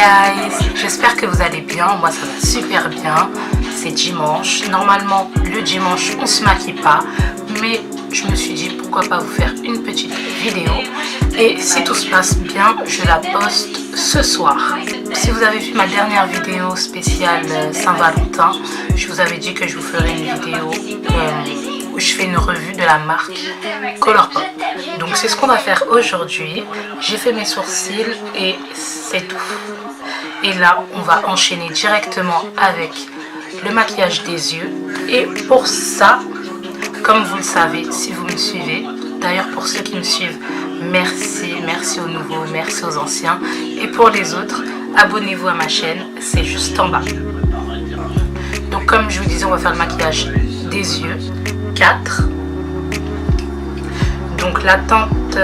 guys, j'espère que vous allez bien, moi ça va super bien. C'est dimanche, normalement le dimanche on se maquille pas, mais je me suis dit pourquoi pas vous faire une petite vidéo. Et si tout se passe bien, je la poste ce soir. Si vous avez vu ma dernière vidéo spéciale Saint-Valentin, je vous avais dit que je vous ferais une vidéo où je fais une revue de la marque Colourpop. Donc c'est ce qu'on va faire aujourd'hui. J'ai fait mes sourcils et c'est tout. Et là on va enchaîner directement avec le maquillage des yeux. Et pour ça, comme vous le savez si vous me suivez, d'ailleurs pour ceux qui me suivent, merci aux nouveaux, merci aux anciens, et pour les autres, abonnez-vous à ma chaîne, c'est juste en bas. Donc comme je vous disais, on va faire le maquillage des yeux 4. Donc la teinte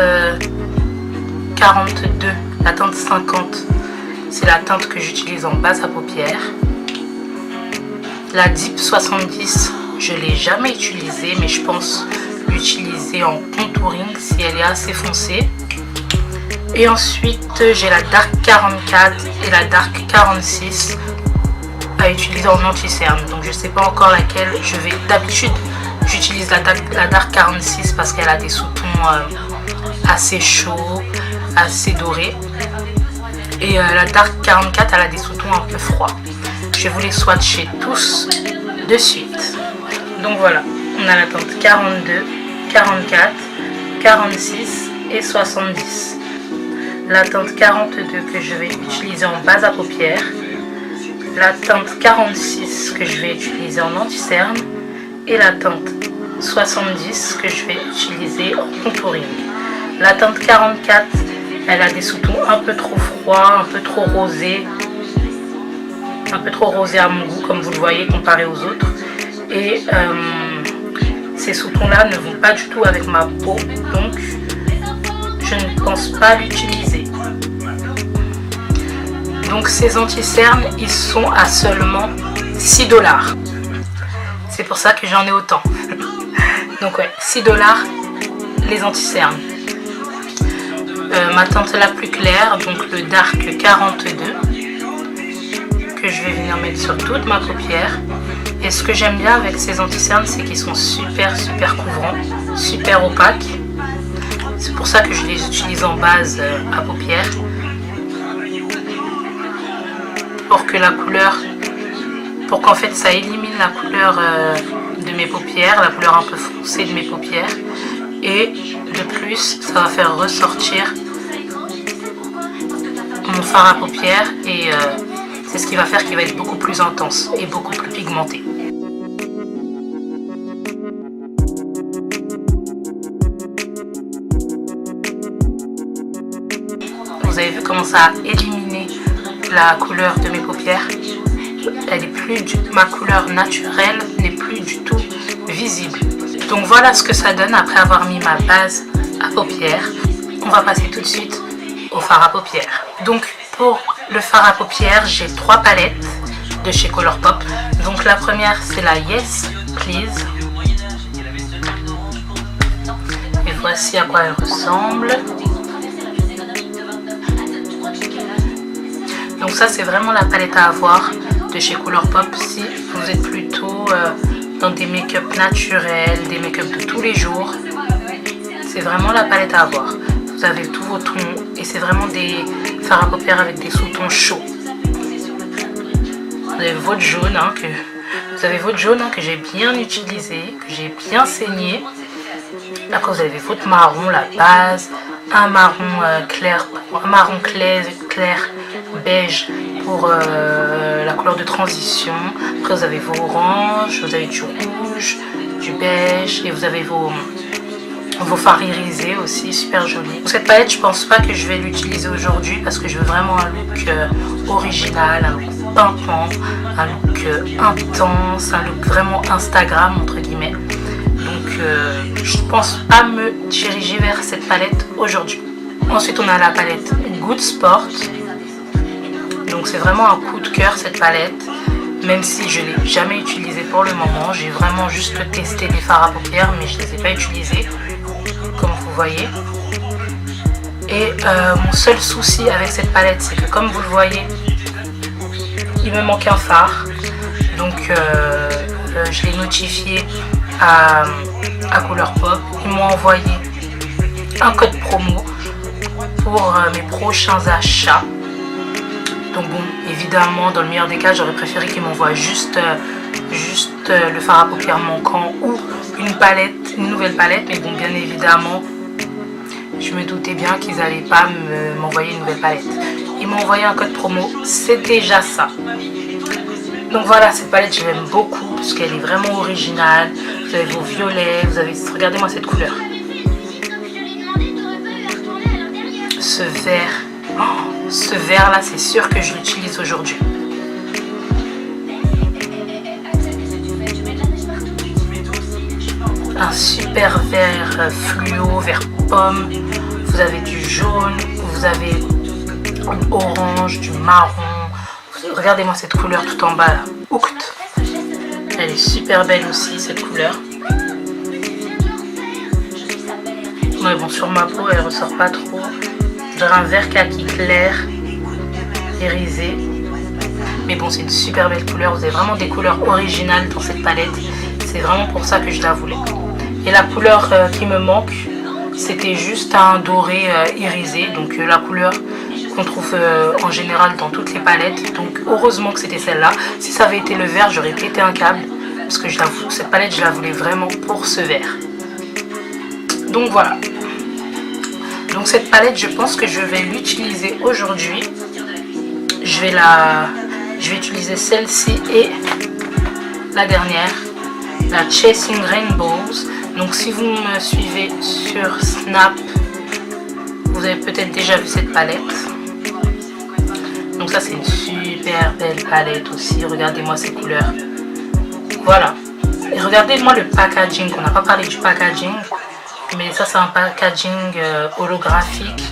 42, la teinte 50, c'est la teinte que j'utilise en base à paupières. La Deep 70, je ne l'ai jamais utilisée, mais je pense l'utiliser en contouring si elle est assez foncée. Et ensuite j'ai la Dark 44 et la Dark 46 à utiliser en anti-cerne. Donc je sais pas encore laquelle je vais. D'habitude j'utilise la Dark 46 parce qu'elle a des sous-tons assez chauds, assez dorés. Et la Dark 44 elle a des sous-tons un peu froids. Je vais vous les swatcher tous de suite. Donc voilà, on a la teinte 42, 44, 46 et 70. La teinte 42 que je vais utiliser en base à paupières. La teinte 46 que je vais utiliser en anti-cerne. Et la teinte 70 que je vais utiliser en contouring. La teinte 44, elle a des sous-tons un peu trop froids, un peu trop rosés. Un peu trop rosé à mon goût, comme vous le voyez, comparé aux autres. Et ces sous-tons-là ne vont pas du tout avec ma peau, donc je ne pense pas l'utiliser. Donc ces anti-cernes, ils sont à seulement 6 $. C'est pour ça que j'en ai autant. Donc ouais, 6 $ les anti-cernes. Ma teinte la plus claire, donc le Dark 42, que je vais venir mettre sur toute ma paupière. Et ce que j'aime bien avec ces anti-cernes, c'est qu'ils sont super couvrants, super opaques. C'est pour ça que je les utilise en base à paupières, pour que la couleur, pour qu'en fait ça élimine la couleur de mes paupières, la couleur un peu foncée de mes paupières, et de plus ça va faire ressortir mon fard à paupières et c'est ce qui va faire qu'il va être beaucoup plus intense et beaucoup plus pigmenté. Vous avez vu comment ça a éliminé la couleur de mes paupières. Elle est plus ma couleur naturelle n'est plus du tout visible. Donc voilà ce que ça donne après avoir mis ma base à paupières. On va passer tout de suite au fard à paupières. Donc pour le fard à paupières, j'ai 3 palettes de chez Colourpop. Donc la première c'est la Yes Please. Et voici à quoi elle ressemble. Donc ça c'est vraiment la palette à avoir de chez Colourpop si vous êtes plutôt dans des make-up naturels, des make-up de tous les jours. C'est vraiment la palette à avoir. Vous avez tous vos tons et c'est vraiment des fards à paupières avec des sous-tons chauds. Vous avez votre jaune que j'ai bien utilisé, que j'ai bien saigné. Après vous avez votre marron, la base, un marron clair, beige pour la couleur de transition. Après vous avez vos oranges, vous avez du rouge, du beige et vous avez vos fards irisés aussi, super joli. Cette palette, je pense pas que je vais l'utiliser aujourd'hui parce que je veux vraiment un look original, un look pimpant, un look intense, un look vraiment Instagram entre guillemets. Donc je pense pas me diriger vers cette palette aujourd'hui. Ensuite on a la palette Good Sport. Donc c'est vraiment un coup de cœur cette palette. Même si je ne l'ai jamais utilisée pour le moment, j'ai vraiment juste testé les fards à paupières mais je ne les ai pas utilisés comme vous voyez. Et mon seul souci avec cette palette, c'est que comme vous le voyez, il me manque un phare. Donc je l'ai notifié à Colourpop. Ils m'ont envoyé un code promo pour mes prochains achats. Donc bon, évidemment, dans le meilleur des cas, j'aurais préféré qu'ils m'envoient juste le fard à paupières manquant ou une nouvelle palette. Mais bon, bien évidemment, je me doutais bien qu'ils n'allaient pas m'envoyer une nouvelle palette. Ils m'ont envoyé un code promo, c'est déjà ça. Donc voilà, cette palette, je l'aime beaucoup parce qu'elle est vraiment originale. Vous avez vos violets, vous avez... Regardez-moi cette couleur. Ce vert. Oh, ce vert là, c'est sûr que je l'utilise aujourd'hui. Un super vert fluo, vert pomme. Vous avez du jaune, vous avez du orange, du marron. Regardez-moi cette couleur tout en bas là. Oucht. Elle est super belle aussi cette couleur. Mais bon, sur ma peau elle ressort pas trop. J'ai un vert kaki clair, irisé. Mais bon, c'est une super belle couleur. Vous avez vraiment des couleurs originales dans cette palette. C'est vraiment pour ça que je la voulais. Et la couleur qui me manque, c'était juste un doré irisé. Donc la couleur qu'on trouve en général dans toutes les palettes. Donc heureusement que c'était celle-là. Si ça avait été le vert, j'aurais pété un câble. Parce que cette palette, je la voulais vraiment pour ce vert. Donc voilà. Donc cette palette, je pense que je vais l'utiliser aujourd'hui. Je vais utiliser celle-ci et la dernière, la Chasing Rainbows. Donc si vous me suivez sur Snap, vous avez peut-être déjà vu cette palette. Donc ça c'est une super belle palette aussi. Regardez-moi ces couleurs. Voilà. Et regardez-moi le packaging. On n'a pas parlé du packaging. Mais ça c'est un packaging holographique.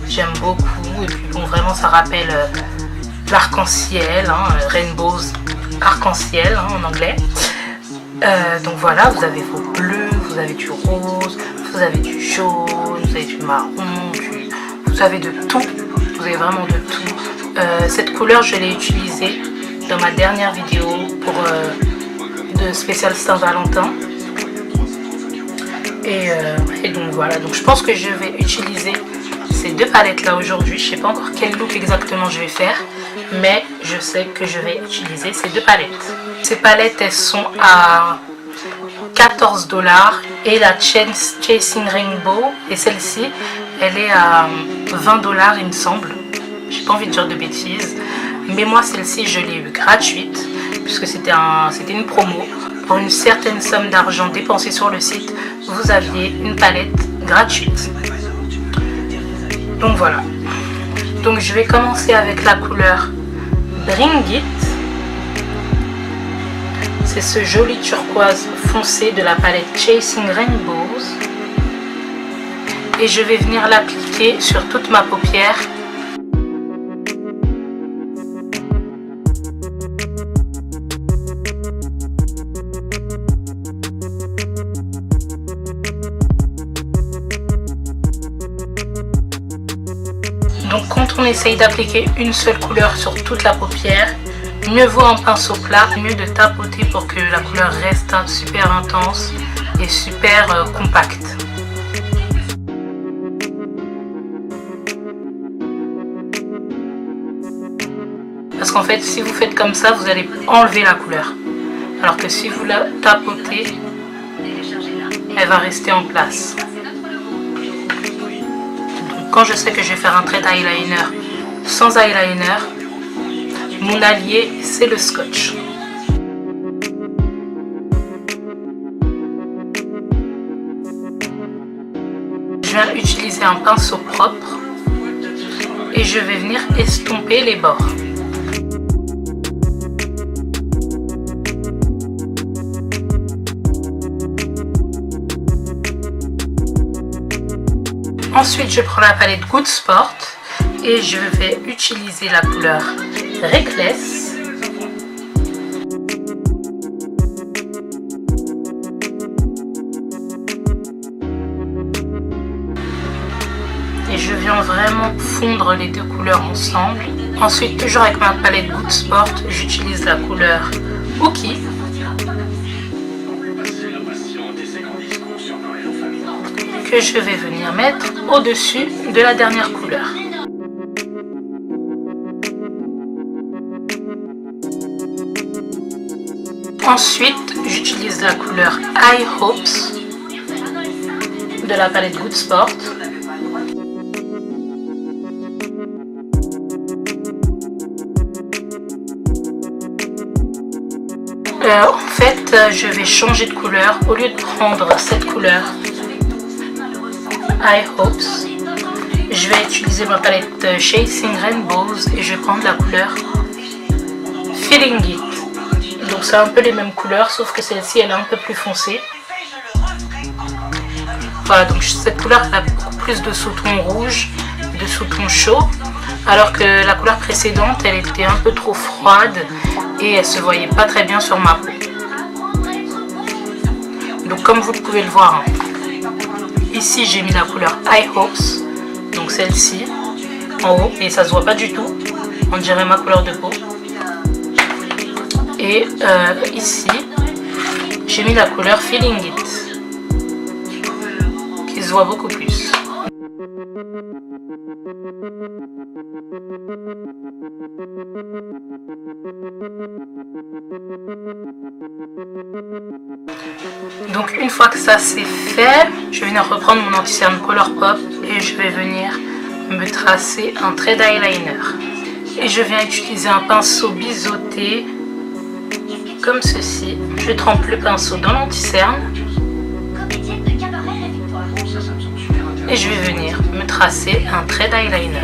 J'aime beaucoup. Et puis bon, vraiment ça rappelle l'arc-en-ciel. Rainbows arc-en-ciel en anglais. Donc voilà, vous avez vos bleus, vous avez du rose, vous avez du jaune, vous avez du marron, vous avez de tout. Vous avez vraiment de tout. Cette couleur, je l'ai utilisée dans ma dernière vidéo pour de spécial Saint-Valentin. Et donc voilà, donc je pense que je vais utiliser ces deux palettes là aujourd'hui. Je sais pas encore quel look exactement je vais faire, mais je sais que je vais utiliser ces deux palettes. Ces palettes, elles sont à 14 $ et la Chasing Rainbow, et celle-ci, elle est à 20 $ il me semble. J'ai pas envie de dire de bêtises, mais moi celle-ci je l'ai eu gratuite puisque c'était une promo. Pour une certaine somme d'argent dépensée sur le site, vous aviez une palette gratuite. Donc voilà. Donc je vais commencer avec la couleur Bring It. C'est ce joli turquoise foncé de la palette Chasing Rainbows. Et je vais venir l'appliquer sur toute ma paupière. Donc quand on essaye d'appliquer une seule couleur sur toute la paupière, mieux vaut un pinceau plat, mieux de tapoter pour que la couleur reste super intense et super compacte. Parce qu'en fait, si vous faites comme ça, vous allez enlever la couleur. Alors que si vous la tapotez, elle va rester en place. Quand je sais que je vais faire un trait d'eyeliner sans eyeliner, mon allié c'est le scotch. Je viens utiliser un pinceau propre et je vais venir estomper les bords. Ensuite, je prends la palette Good Sport et je vais utiliser la couleur Reckless. Et je viens vraiment fondre les deux couleurs ensemble. Ensuite, toujours avec ma palette Good Sport, j'utilise la couleur Ookie. Que je vais venir mettre au-dessus de la dernière couleur. Ensuite, j'utilise la couleur High Hopes de la palette Good Sport. En fait, je vais changer de couleur. Au lieu de prendre cette couleur High Hopes, je vais utiliser ma palette Chasing Rainbows et je vais prendre la couleur Feeling It. Donc c'est un peu les mêmes couleurs, sauf que celle-ci elle est un peu plus foncée. Voilà, donc cette couleur elle a beaucoup plus de sous-tons rouges, de sous-tons chauds, alors que la couleur précédente elle était un peu trop froide et elle se voyait pas très bien sur ma peau. Donc comme vous pouvez le voir, ici j'ai mis la couleur High Hopes, donc celle-ci en haut, et ça se voit pas du tout, on dirait ma couleur de peau. Et ici j'ai mis la couleur Feeling It, qui se voit beaucoup plus. Donc une fois que ça c'est fait, je vais venir reprendre mon anti-cerne Colourpop et je vais venir me tracer un trait d'eyeliner. Et je viens utiliser un pinceau biseauté comme ceci. Je trempe le pinceau dans l'anti-cerne et je vais venir me tracer un trait d'eyeliner.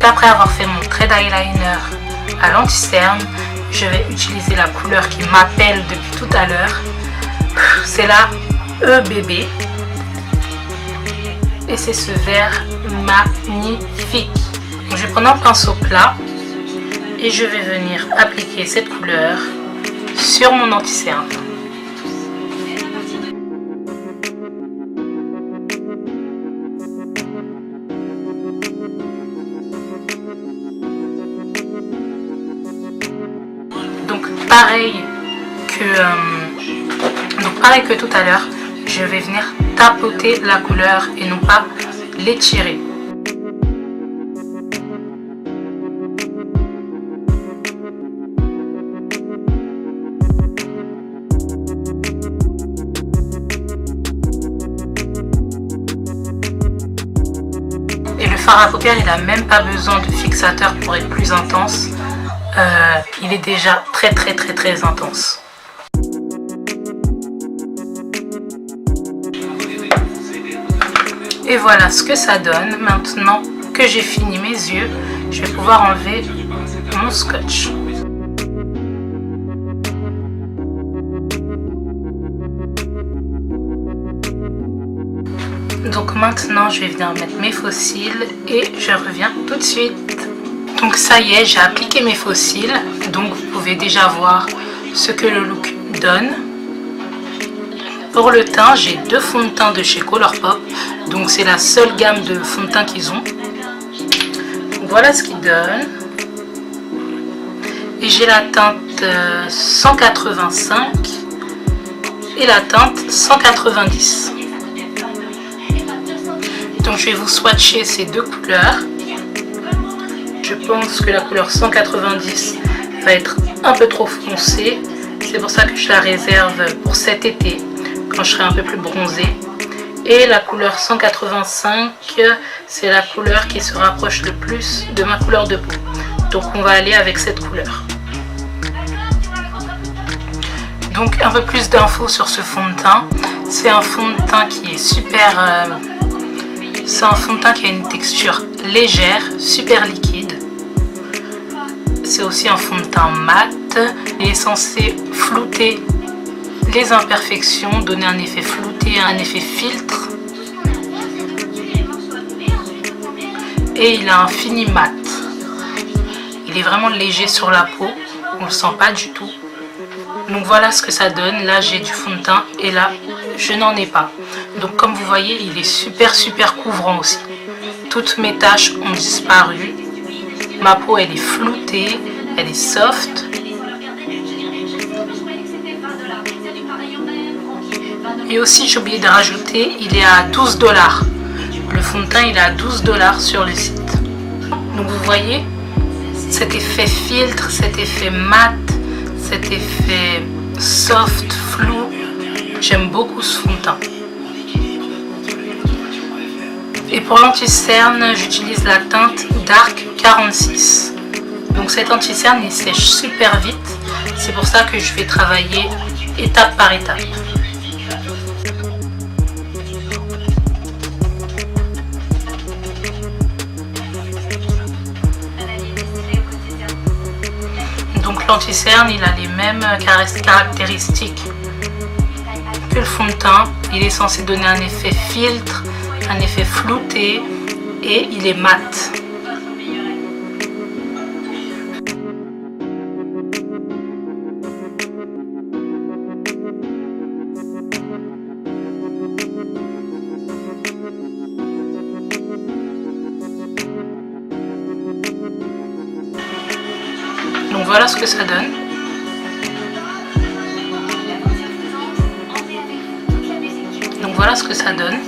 Après avoir fait mon trait d'eyeliner à l'anti-cerne, je vais utiliser la couleur qui m'appelle depuis tout à l'heure. C'est la EBB. Et c'est ce vert magnifique. Donc, je vais prendre un pinceau plat et je vais venir appliquer cette couleur sur mon anti-cerne. Pareil que tout à l'heure, je vais venir tapoter la couleur et non pas l'étirer. Et le fard à paupières, il n'a même pas besoin de fixateur pour être plus intense. Il est déjà très intense. Et voilà ce que ça donne. Maintenant que j'ai fini mes yeux, je vais pouvoir enlever mon scotch. Donc maintenant je vais venir mettre mes faux cils et je reviens tout de suite. Donc ça y est, j'ai appliqué mes faux cils, donc vous pouvez déjà voir ce que le look donne. Pour le teint, j'ai deux fonds de teint de chez Colourpop, donc c'est la seule gamme de fonds de teint qu'ils ont. Voilà ce qu'ils donnent. Et j'ai la teinte 185 et la teinte 190. Donc je vais vous swatcher ces deux couleurs. Je pense que la couleur 190 va être un peu trop foncée. C'est pour ça que je la réserve pour cet été, quand je serai un peu plus bronzée. Et la couleur 185, c'est la couleur qui se rapproche le plus de ma couleur de peau. Donc on va aller avec cette couleur. Donc un peu plus d'infos sur ce fond de teint. C'est un fond de teint qui est super... c'est un fond de teint qui a une texture légère, super liquide. C'est aussi un fond de teint mat. Il est censé flouter les imperfections, donner un effet flouté, un effet filtre. et il a un fini mat. Il est vraiment léger sur la peau, on le sent pas du tout. Donc voilà ce que ça donne. Là j'ai du fond de teint et là je n'en ai pas. Donc comme vous voyez, il est super couvrant aussi. Toutes mes taches ont disparu. Ma peau elle est floutée, elle est soft. Et aussi j'ai oublié de rajouter, il est à 12 $. Le fond de teint il est à 12 $ sur le site. Donc vous voyez cet effet filtre, cet effet mat, cet effet soft, flou. J'aime beaucoup ce fond de teint. Et pour l'anti-cerne, j'utilise la teinte Dark 46. Donc cet anti-cerne il sèche super vite. C'est pour ça que je vais travailler étape par étape. Donc l'anti-cerne il a les mêmes caractéristiques que le fond de teint. Il est censé donner un effet filtre, un effet flouté et il est mat. Donc voilà ce que ça donne.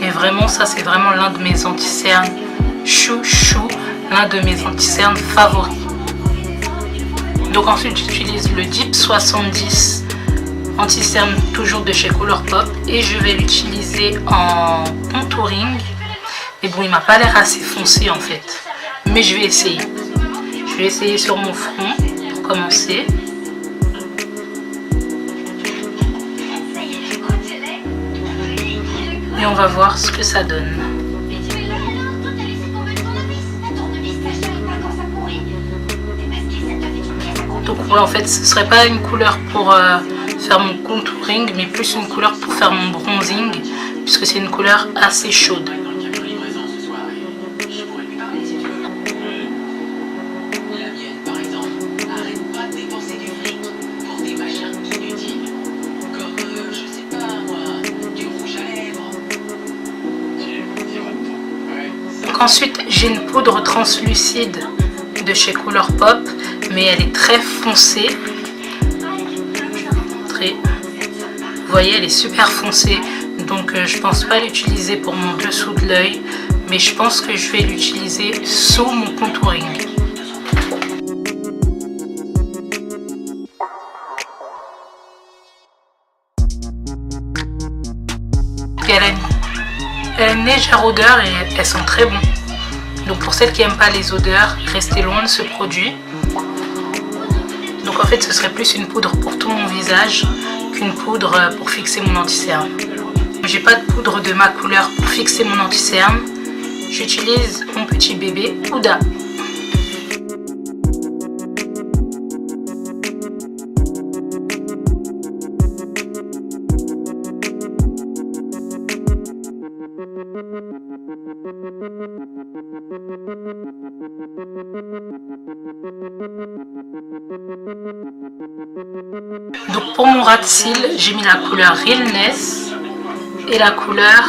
Et vraiment ça c'est vraiment l'un de mes anti-cernes chouchou, l'un de mes anti-cernes favoris. Donc ensuite j'utilise le Deep 70 anti-cerne toujours de chez Colourpop et je vais l'utiliser en contouring. Et bon, il m'a pas l'air assez foncé en fait, mais je vais essayer. Je vais essayer sur mon front pour commencer. Et on va voir ce que ça donne. Donc ouais, en fait ce serait pas une couleur pour faire mon contouring, mais plus une couleur pour faire mon bronzing, puisque c'est une couleur assez chaude. Ensuite, j'ai une poudre translucide de chez Colourpop, mais elle est très foncée. Vous voyez, elle est super foncée, donc je pense pas l'utiliser pour mon dessous de l'œil, mais je pense que je vais l'utiliser sous mon contouring. Elle a une légère odeur et elles sont très bonnes. Donc pour celles qui n'aiment pas les odeurs, restez loin de ce produit. Donc en fait ce serait plus une poudre pour tout mon visage qu'une poudre pour fixer mon anti-cerne. J'ai pas de poudre de ma couleur pour fixer mon anti-cerne. J'utilise mon petit bébé Huda. Donc pour mon ras de cils, j'ai mis la couleur Realness et la couleur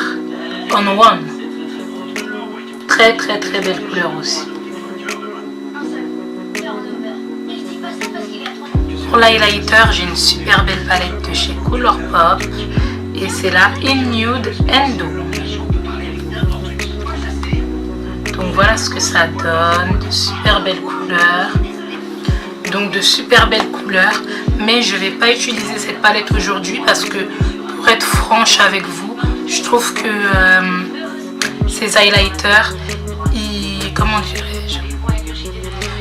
On One. Très belle couleur aussi. Pour l'highlighter, j'ai une super belle palette de chez Colourpop et c'est la In Nude Endo. Donc voilà ce que ça donne, de super belles couleurs. Donc de super belles couleurs, mais je vais pas utiliser cette palette aujourd'hui parce que pour être franche avec vous, je trouve que ces highlighters,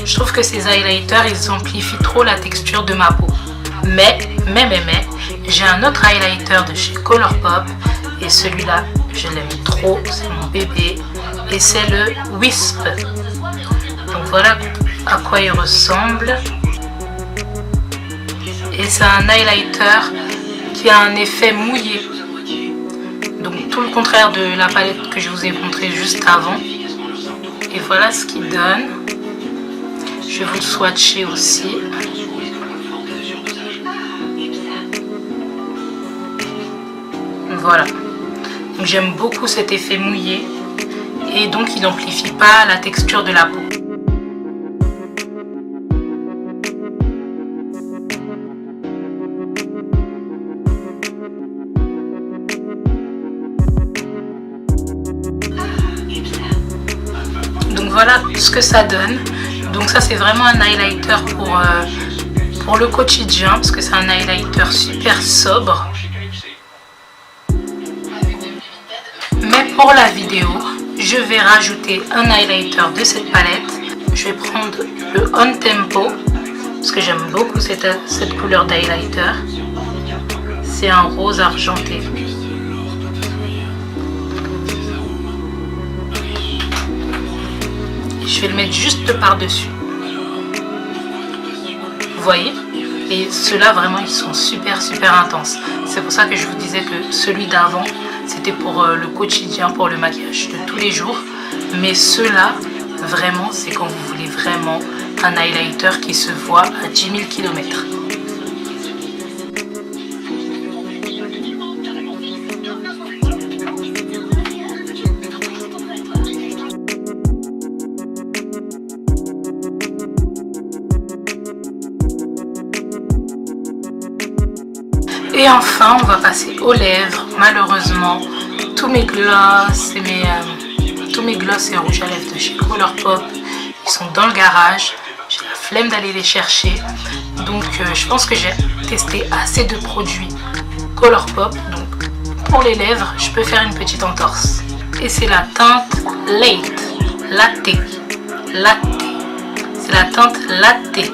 je trouve que ces highlighters ils amplifient trop la texture de ma peau. Mais j'ai un autre highlighter de chez Colourpop et celui-là je l'aime trop, c'est mon bébé et c'est le Wisp. Donc voilà à quoi il ressemble. Et c'est un highlighter qui a un effet mouillé. Donc tout le contraire de la palette que je vous ai montré juste avant. Et voilà ce qu'il donne. Je vais vous le swatcher aussi. Voilà. Donc j'aime beaucoup cet effet mouillé. Et donc il n'amplifie pas la texture de la peau. Donc voilà ce que ça donne. Donc ça c'est vraiment un highlighter pour le quotidien, parce que c'est un highlighter super sobre. Mais pour la vidéo, je vais rajouter un highlighter de cette palette. Je vais prendre le On Tempo, parce que j'aime beaucoup cette couleur d'highlighter. C'est un rose argenté. Je vais le mettre juste par-dessus. Vous voyez? Et ceux-là, vraiment, ils sont super intenses. C'est pour ça que je vous disais que celui d'avant, c'était pour le quotidien, pour le maquillage de tous les jours. Mais ceux-là, vraiment, c'est quand vous voulez vraiment un highlighter qui se voit à 10 000 km. Et enfin, on va passer aux lèvres. Malheureusement, tous mes gloss et rouges à lèvres de chez Colourpop, ils sont dans le garage. J'ai la flemme d'aller les chercher. Donc, je pense que j'ai testé assez de produits Colourpop. Donc, pour les lèvres, je peux faire une petite entorse. Et c'est la teinte Latte. C'est la teinte Latte.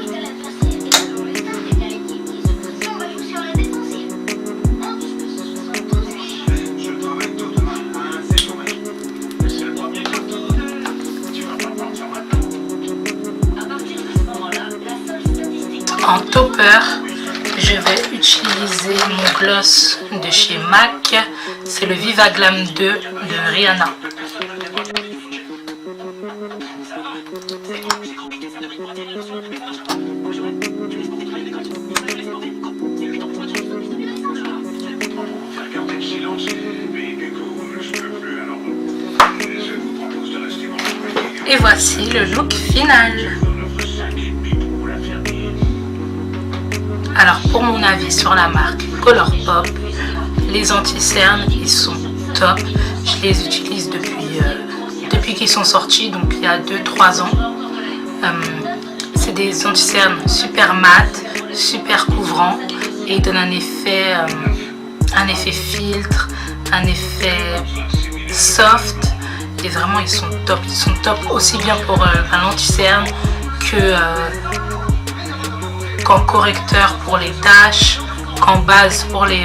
En topper, je vais utiliser mon gloss de chez MAC. C'est le Viva Glam 2 de Rihanna. Et voici le look final. Alors pour mon avis sur la marque Colourpop, les anti-cernes ils sont top. Je les utilise depuis qu'ils sont sortis, donc il y a 2-3 ans. C'est des anti-cernes super mat, super couvrants et ils donnent un effet filtre, un effet soft. Et vraiment ils sont top aussi bien pour un anti-cerne qu'en correcteur pour les taches, qu'en base pour le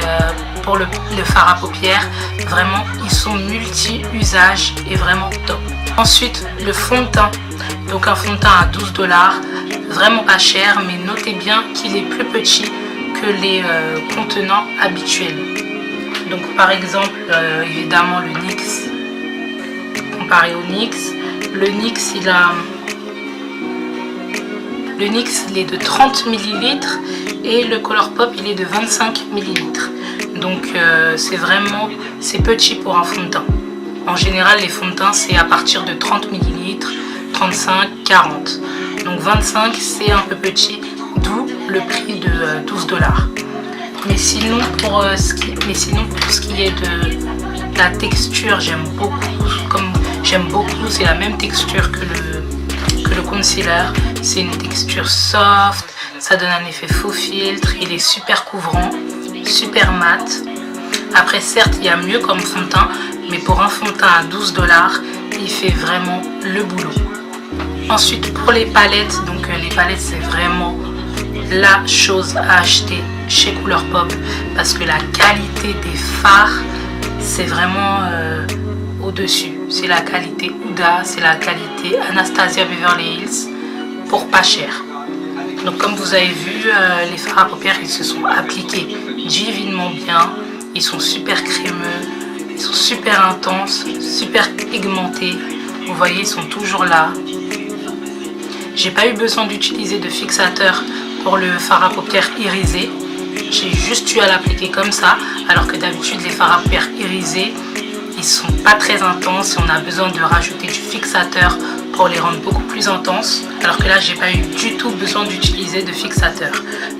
fard à paupières. Vraiment ils sont multi-usages et vraiment top. Ensuite le fond de teint, donc un fond de teint à 12$, vraiment pas cher, mais notez bien qu'il est plus petit que les contenants habituels. Donc par exemple évidemment le NYX, comparé au NYX, le NYX il est de 30 ml et le Colourpop il est de 25 ml. Donc c'est petit pour un fond de teint. En général les fonds de teint c'est à partir de 30 ml, 35, 40. Donc 25 c'est un peu petit, d'où le prix de 12$. Mais sinon pour ce qui est de la texture, j'aime beaucoup, c'est la même texture que le concealer. C'est une texture soft, ça donne un effet faux filtre, il est super couvrant, super mat. Après certes il y a mieux comme fond de teint, mais pour un fond de teint à 12$, il fait vraiment le boulot. Ensuite pour les palettes, donc les palettes c'est vraiment la chose à acheter chez Colourpop parce que la qualité des fards c'est vraiment au-dessus. C'est la qualité Huda, c'est la qualité Anastasia Beverly Hills pour pas cher. Donc comme vous avez vu, les fards à paupières ils se sont appliqués divinement bien, ils sont super crémeux, Ils sont super intenses, super pigmentés. Vous voyez, ils sont toujours là. J'ai pas eu besoin d'utiliser de fixateur pour le fard à paupières irisé. J'ai juste eu à l'appliquer comme ça, alors que d'habitude les fards à paupières irisés, ils sont pas très intenses et on a besoin de rajouter du fixateur pour les rendre beaucoup plus intenses, alors que là j'ai pas eu du tout besoin d'utiliser de fixateur.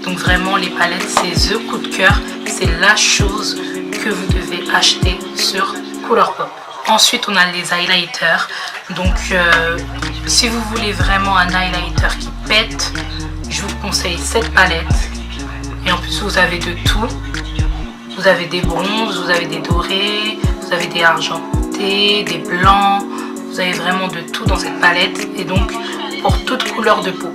Donc vraiment les palettes, c'est the coup de cœur, c'est la chose que vous devez acheter sur Colourpop. Ensuite on a les highlighters. Donc si vous voulez vraiment un highlighter qui pète, je vous conseille cette palette. Et en plus vous avez de tout. Vous avez des bronzes, vous avez des dorés, vous avez des argentés, des blancs. Vous avez vraiment de tout dans cette palette. Et donc pour toute couleur de peau.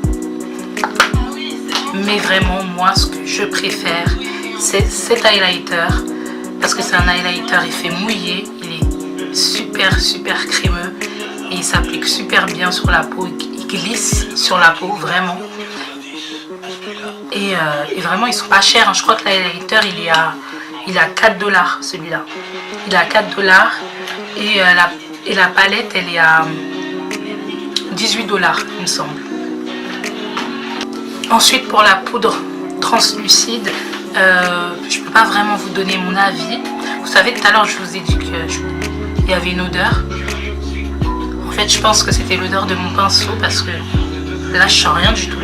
Mais vraiment moi ce que je préfère c'est cet highlighter. Parce que c'est un highlighter effet mouillé. Il est super crémeux. Et il s'applique super bien sur la peau. Il glisse sur la peau vraiment. Et vraiment ils sont pas chers, hein. Je crois que l'highlighter il est à 4 $ celui-là. Il est à 4 $ et la palette elle est à 18 $, il me semble. Ensuite pour la poudre translucide, je peux pas vraiment vous donner mon avis. Vous savez, tout à l'heure je vous ai dit qu'il y avait une odeur. En fait je pense que c'était l'odeur de mon pinceau parce que là je sens rien du tout.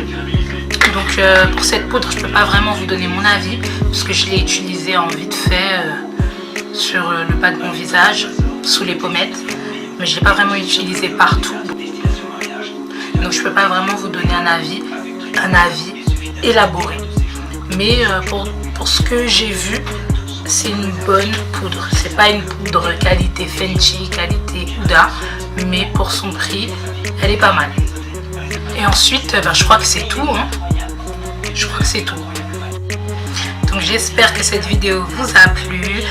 Donc pour cette poudre je peux pas vraiment vous donner mon avis puisque je l'ai utilisée en vite fait sur le bas de mon visage, sous les pommettes, mais je l'ai pas vraiment utilisée partout. Donc je peux pas vraiment vous donner un avis élaboré. Mais pour ce que j'ai vu, c'est une bonne poudre. C'est pas une poudre qualité Fenty, qualité Huda, mais pour son prix, elle est pas mal. Et ensuite, je crois que c'est tout, hein. Je crois que c'est tout. Donc j'espère que cette vidéo vous a plu.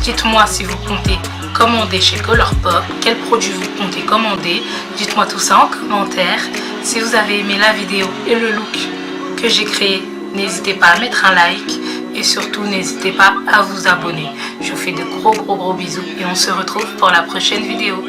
Dites-moi si vous comptez commander chez Colourpop, quel produit vous comptez commander. Dites-moi tout ça en commentaire. Si vous avez aimé la vidéo et le look que j'ai créé, n'hésitez pas à mettre un like. Et surtout, n'hésitez pas à vous abonner. Je vous fais de gros bisous et on se retrouve pour la prochaine vidéo.